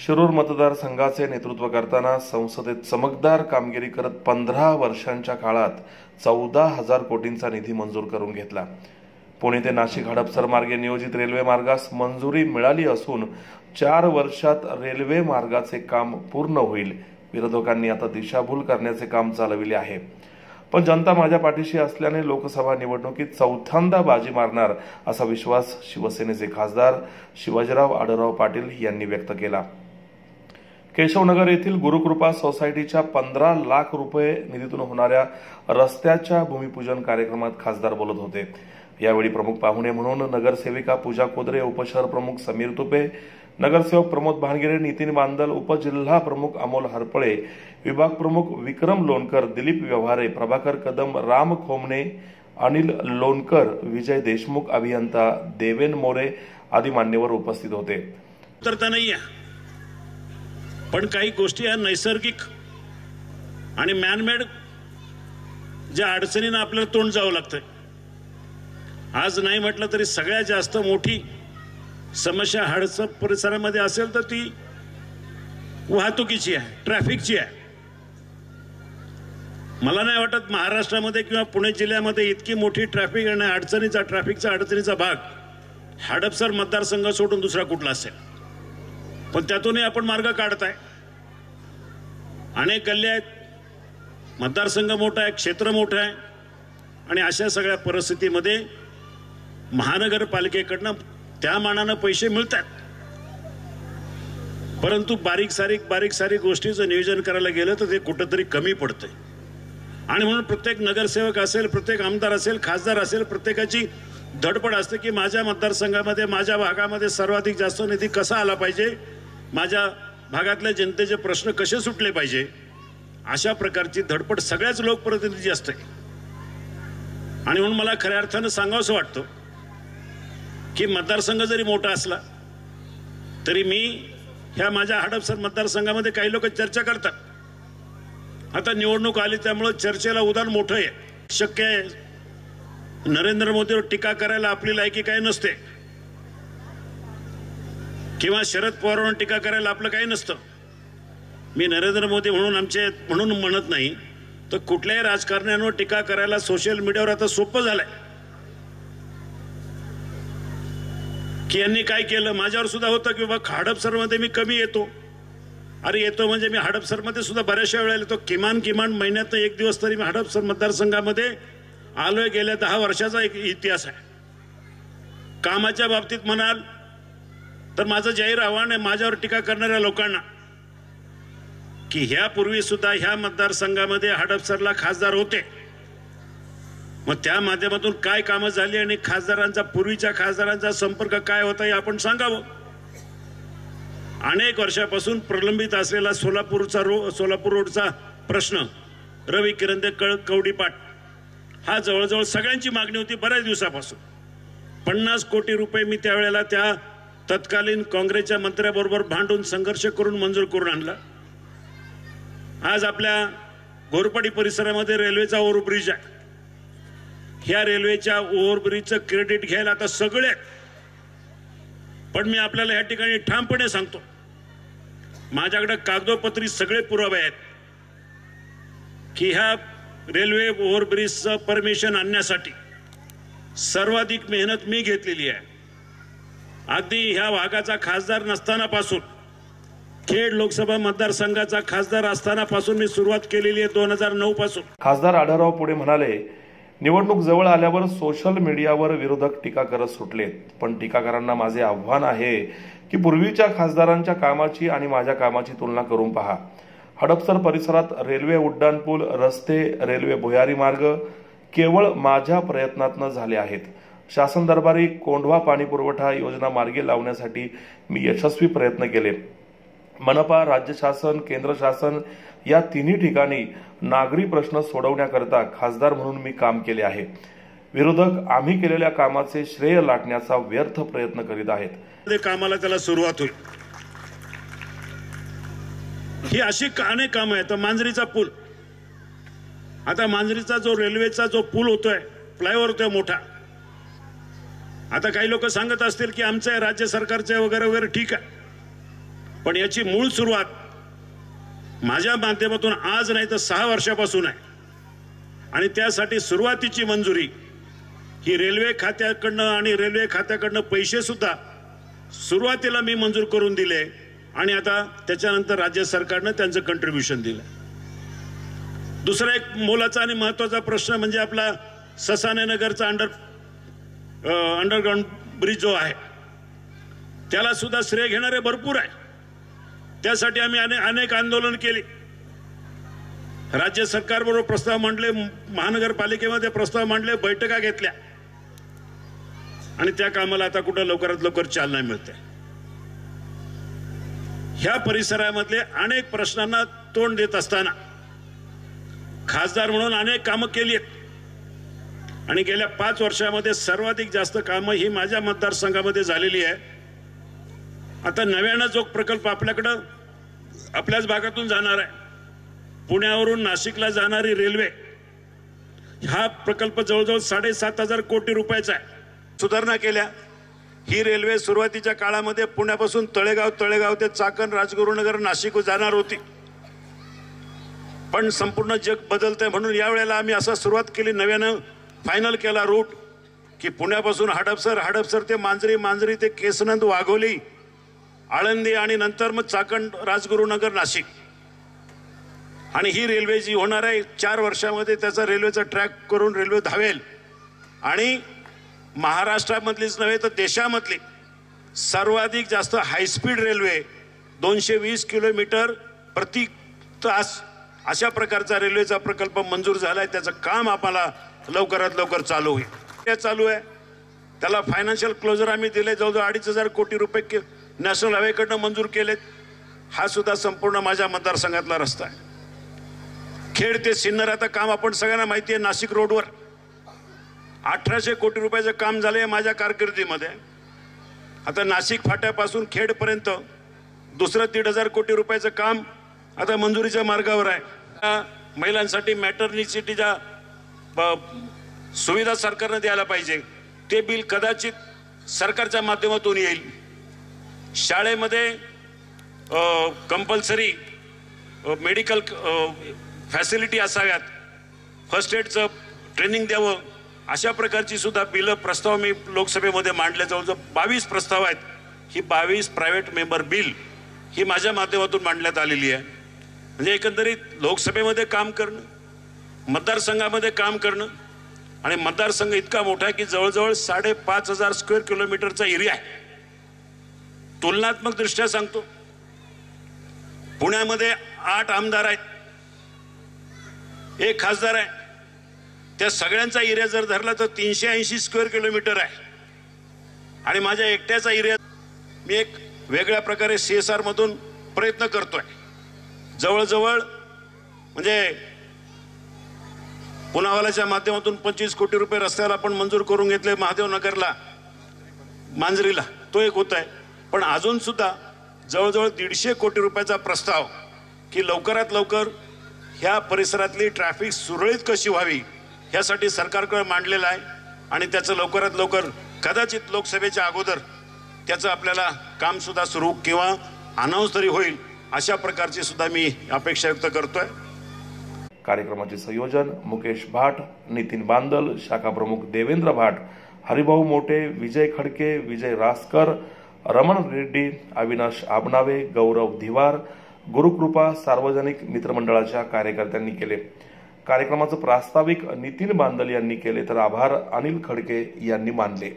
शिरूर मतदारसंघाचे नेतृत्व करताना संसदेत चमकदार कामगिरी करत 15 वर्षांच्या काळात 14,000 कोटींचा निधी मंजूर करून घेतला। पुणे ते नाशिक हडपसर मार्गे नियोजित रेल्वे मार्गास मंजुरी मिळाली असून 4 वर्षात रेल्वे मार्गाचे काम पूर्ण होईल। विरोधकांनी आता दिशाभूल करण्याचे काम चालविले आहे, पण जनता माझ्या पाठीशी असल्याने लोकसभा निवडणुकीत चौथ्यांदा बाजी मारणार असा विश्वास शिवसेनेचे खासदार शिवाजीराव आढळराव पाटील यांनी व्यक्त केला। केशवनगर येथील गुरुकृपा सोसायटीच्या 15 लाख रुपये निधीतून होणाऱ्या रस्त्याच्या भूमिपूजन कार्यक्रमात खासदार बोलत होते। यावेळी प्रमुख पाहुणे म्हणून नगरसेविका पूजा कोदरे, उपशहर प्रमुख समीर तुपे, नगरसेवक प्रमोद भानगिरे, नितीन बांदल, उपजिल्हा प्रमुख अमोल हरपळे, विभाग प्रमुख विक्रम लोणकर, दिलीप व्यवहारे, प्रभाकर कदम, राम खोमणे, अनिल लोणकर, विजय देशमुख, अभियंता देवेन मोरे आदी मान्यवर उपस्थित होते। तर नाही पण काही गोष्टी या नैसर्गिक आणि मॅनमेड ज्या अडचणींना आपल्याला तोंड जावं लागतं। आज नाही म्हटलं तरी सगळ्यात जास्त मोठी समस्या हडपसर परिसरामध्ये असेल तर ती वाहतुकीची आहे, ट्रॅफिकची आहे। मला नाही वाटत महाराष्ट्रामध्ये किंवा पुणे जिल्ह्यामध्ये इतकी मोठी ट्रॅफिक आणि ट्रॅफिकचा अडचणीचा भाग हडपसर मतदारसंघ सोडून दुसरा कुठला असेल, पण त्यातूनही आपण मार्ग काढताय। अनेक गल्ल्या आहेत, मतदारसंघ मोठा आहे, क्षेत्र मोठं आहे, आणि अशा सगळ्या परिस्थितीमध्ये महानगरपालिकेकडनं त्या मानाने पैसे मिळतात, परंतु बारीक सारीक गोष्टीचं नियोजन करायला गेलं तर ते कुठंतरी कमी पडतंय। आणि म्हणून प्रत्येक नगरसेवक असेल, प्रत्येक आमदार असेल, खासदार असेल, प्रत्येकाची धडपड असते की माझ्या मतदारसंघामध्ये, माझ्या भागामध्ये सर्वाधिक जास्त निधी कसा आला पाहिजे, माझ्या भागातल्या जनतेचे प्रश्न कसे सुटले पाहिजे, अशा प्रकारची धडपड सगळ्याच लोकप्रतिनिधी असते। आणि म्हणून मला खऱ्या अर्थानं सांगावंसं वाटतं की मतदारसंघ जरी मोठा असला तरी मी ह्या माझ्या हडपसर मतदारसंघामध्ये काही लोक चर्चा करतात। आता निवडणूक आली त्यामुळे चर्चेला उदाहरण मोठं आहे। शक्य आहे नरेंद्र मोदीवर टीका करायला आपली लायकी काही नसते, किंवा शरद पवारांवर टीका करायला आपलं काही नसतं। मी नरेंद्र मोदी म्हणून म्हणत नाही, तर कुठल्याही राजकारण्यांवर टीका करायला सोशल मीडियावर आता सोपं झालंय की यांनी काय केलं। माझ्यावर सुद्धा होतं की बाबा हडपसरमध्ये मी कमी येतो, अरे येतो म्हणजे मी हडपसरमध्ये सुद्धा बऱ्याचशा वेळेला येतो। किमान महिन्यात एक दिवस तरी मी हडपसर मतदारसंघामध्ये आलोय। गेल्या 10 वर्षाचा एक इतिहास आहे। कामाच्या बाबतीत म्हणाल तर माझं जाहीर आव्हान आहे माझ्यावर टीका करणाऱ्या लोकांना की ह्यापूर्वी सुद्धा ह्या मतदारसंघामध्ये हडपसरला खासदार होते, मग त्या माध्यमातून काय कामं झाली आणि पूर्वीच्या खासदारांचा संपर्क काय होता हे आपण सांगावं। अनेक वर्षापासून प्रलंबित असलेला सोलापूर रोडचा प्रश्न, रवी किरंदे कवडीपाट, हा जवळजवळ सगळ्यांची मागणी होती बऱ्याच दिवसापासून। 50 कोटी रुपये मी त्यावेळेला त्या तत्कालीन काँग्रेसच्या मंत्र्याबरोबर भांडून संघर्ष करून मंजूर करून आणला। आज आपल्या घोरपडी परिसरामध्ये रेल्वेचा ओव्हरब्रिज आहे। ह्या रेल्वेच्या ओव्हरब्रिजचं क्रेडिट घ्यायला आता सगळे, पण मी आपल्याला या ठिकाणी ठामपणे सांगतो माझ्याकडे कागदोपत्री सगळे पुरावे आहेत की ह्या रेल्वे ओव्हरब्रिजचं परमिशन आणण्यासाठी सर्वाधिक मेहनत मी घेतलेली आहे। अगदी ह्या भागाचा खासदार नसतानापासून, खेड लोकसभा मतदारसंघाचा खासदार असतानापासून मी सुरुवात केलेली आहे 2009 पासून। खासदार आढळराव पुढे म्हणाले, निवडणूक जवळ आल्यावर सोशल मीडियावर विरोधक टीका करत सुटलेत, पण टीकाकारांना माझे आव्हान आहे की पूर्वीच्या खासदारांच्या कामाची आणि माझ्या कामाची तुलना करून पहा। हडपसर परिसरात रेल्वे उड्डाणपूल, रस्ते, रेल्वे भुयारी मार्ग केवळ माझ्या प्रयत्नातून झाले आहेत। शासन दरबारी कोंढवा पाणी पुरवठा योजना मार्गी लावण्यासाठी मी यशस्वी प्रयत्न केले। मनपा, राज्य शासन, केंद्र शासन या तिन्ही ठिकाणी नागरी प्रश्न सोडवण्याकरता खासदार म्हणून मी काम केले आहे। विरोधक आम्ही केलेल्या कामाचे श्रेय लाटण्याचा व्यर्थ प्रयत्न करीत आहेत। कामाला त्याला सुरुवात होईल। ही अशी अनेक कामं आहेत। मांजरीचा पूल, आता मांजरीचा जो रेल्वेचा जो पूल होतोय, फ्लायओव्हर होतोय मोठा, आता काही लोक सांगत असतील की आमचं राज्य सरकारचं वगैरे वगैरे, ठीक आहे, पण याची मूळ सुरुवात माझ्या माध्यमातून आज नाही तर 6 वर्षापासून आहे आणि त्यासाठी सुरुवातीची मंजुरी ही रेल्वे खात्याकडनं आणि रेल्वे खात्याकडनं पैसे सुद्धा सुरुवातीला मी मंजूर करून दिले आणि आता त्याच्यानंतर राज्य सरकारनं त्यांचं कंट्रीब्युशन दिलं. दुसरा एक मोलाचा आणि महत्त्वाचा प्रश्न म्हणजे आपला ससाने नगरचा अंडरग्राउंड ब्रिज जो आहे त्याला सुद्धा श्रेय घेणारे भरपूर आहे. त्यासाठी आम्ही अनेक आंदोलन केली, राज्य सरकारबरोबर प्रस्ताव मांडले, महानगरपालिकेमध्ये प्रस्ताव मांडले, बैठका घेतल्या आणि त्या कामाला आता कुठं लवकरात लवकर चालना मिळते. ह्या परिसरामधले अनेक प्रश्नांना तोंड देत असताना खासदार म्हणून अनेक कामं केली आहेत आणि गेल्या 5 वर्षामध्ये सर्वाधिक जास्त कामं ही माझ्या मतदारसंघामध्ये झालेली आहे. आता नव्यानं जो प्रकल्प आपल्याकडं आपल्याच भागातून जाणार आहे, पुण्यावरून नाशिकला जाणारी रेल्वे, हा प्रकल्प जवळजवळ 7,500 कोटी रुपयाचा आहे. सुधारणा केल्या. ही रेल्वे सुरुवातीच्या काळामध्ये पुण्यापासून तळेगाव ते चाकण, राजगुरुनगर, नाशिक जाणार होती. पण संपूर्ण जग बदलतंय म्हणून यावेळेला आम्ही असा सुरुवात केली, नव्यानं फायनल केला रूट की पुण्यापासून हडपसर ते मांजरी ते केसनंद, वाघोली, आळंदी आणि नंतर मग चाकण, राजगुरुनगर, नाशिक. आणि ही रेल्वे जी होणार आहे 4 वर्षामध्ये त्याचा रेल्वेचा ट्रॅक करून रेल्वे धावेल आणि महाराष्ट्रामधलीच नव्हे तर देशामधली सर्वाधिक जास्त हायस्पीड रेल्वे 220 किलोमीटर प्रति तास अशा प्रकारचा रेल्वेचा प्रकल्प मंजूर झालाय. त्याचं काम आम्हाला लवकरात लवकर चालू होईल. ते चालू आहे, त्याला फायनान्शियल क्लोजर आम्ही दिले, जवळजवळ 2,500 कोटी रुपये नॅशनल हायवेकडनं मंजूर केलेत. हा सुद्धा संपूर्ण माझ्या मतदारसंघातला रस्ता आहे. खेड ते सिन्नर आता काम आपण सगळ्यांना माहिती आहे, नाशिक रोडवर 1,800 कोटी रुपयाचं काम झालंय माझ्या कारकिर्दीमध्ये. आता नाशिक फाट्यापासून खेडपर्यंत दुसरं 1,500 कोटी रुपयाचं काम आता मंजुरीच्या मार्गावर आहे. महिलांसाठी मॅटर्निटीच्या सुविधा सरकारनं द्यायला पाहिजे, ते बिल कदाचित सरकारच्या माध्यमातून येईल. शाळेमध्ये कंपल्सरी मेडिकल फॅसिलिटी असाव्यात, फर्स्ट एडचं ट्रेनिंग द्यावं, अशा प्रकारची सुद्धा बिलं प्रस्ताव मी लोकसभेमध्ये मांडले. जवळजवळ 22 प्रस्ताव आहेत. ही 22 प्रायव्हेट मेंबर बिल ही माझ्या माध्यमातून मांडण्यात आलेली आहे. म्हणजे एकंदरीत लोकसभेमध्ये काम करणं, मतदारसंघामध्ये काम करणं, आणि मतदारसंघ इतका मोठा आहे की जवळजवळ 5,500 स्क्वेअर किलोमीटरचा एरिया आहे. तुलनात्मक दृष्ट्या सांगतो, पुण्यामध्ये 8 आमदार आहेत, 1 खासदार आहे. त्या सगळ्यांचा एरिया जर धरला तर 380 स्क्वेअर किलोमीटर आहे. आणि माझ्या एकट्याचा एरिया मी एक वेगळ्या प्रकारे CSR मधून प्रयत्न करतोय. जवळजवळ म्हणजे पुनावालाच्या माध्यमातून 25 कोटी रुपये रस्त्याला आपण मंजूर करून घेतले, महादेवनगरला, मांजरीला तो एक होत आहे. पण अजून सुद्धा जवळजवळ 150 कोटी रुपयाचा प्रस्ताव की लवकरात लवकर ह्या परिसरातली ट्रॅफिक सुरळीत कशी व्हावी ह्यासाठी सरकारकडे मांडलेला आहे. आणि त्याचं लवकरात लवकर कदाचित लोकसभेच्या अगोदर त्याचं आपल्याला काम सुद्धा सुरू किंवा अनाऊन्स तरी होईल, अशा प्रकारची सुद्धा मी अपेक्षा व्यक्त करतोय. कार्यक्रमाचे संयोजन मुकेश भाट, नितीन बांदल, शाखा प्रमुख देवेंद्र भाट, हरिभाऊ मोटे, विजय खडके, विजय रासकर, रमण रेड्डी, अविनाश आबनावे, गौरव धिवार, गुरुकृपा सार्वजनिक मित्रमंडळाच्या कार्यकर्त्यांनी केले. कार्यक्रमाचं प्रास्ताविक नितीन बांदल यांनी केले तर आभार अनिल खडके यांनी मानले.